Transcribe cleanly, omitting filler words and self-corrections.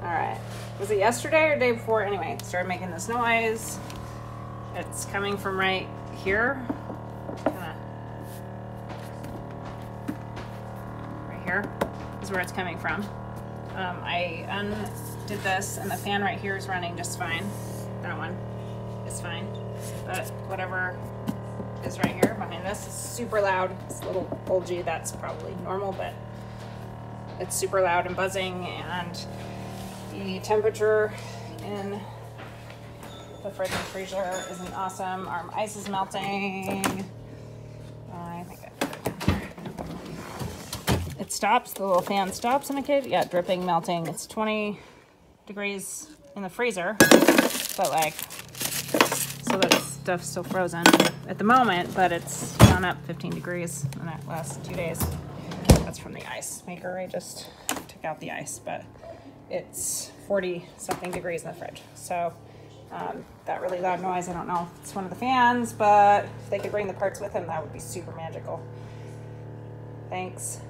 All right. Was it yesterday or day before? Anyway, it started making this noise. It's coming from right here. Right here is where it's coming from. I undid this, and the fan right here is running just fine. That one is fine. But whatever is right here behind this is super loud. It's a little bulgy. That's probably normal, but it's super loud and buzzing, and the temperature in the fridge and freezer isn't awesome. Our ice is melting. I think I put it in here. It stops, the little fan stops indicated. Yeah, dripping, melting. It's 20 degrees in the freezer, but like, so that stuff's still frozen at the moment, but it's gone up 15 degrees in the last 2 days. That's from the ice maker. I just took out the ice, but it's 40 something degrees in the fridge. So that really loud noise, I don't know if it's one of the fans, but if they could bring the parts with them, that would be super magical. Thanks.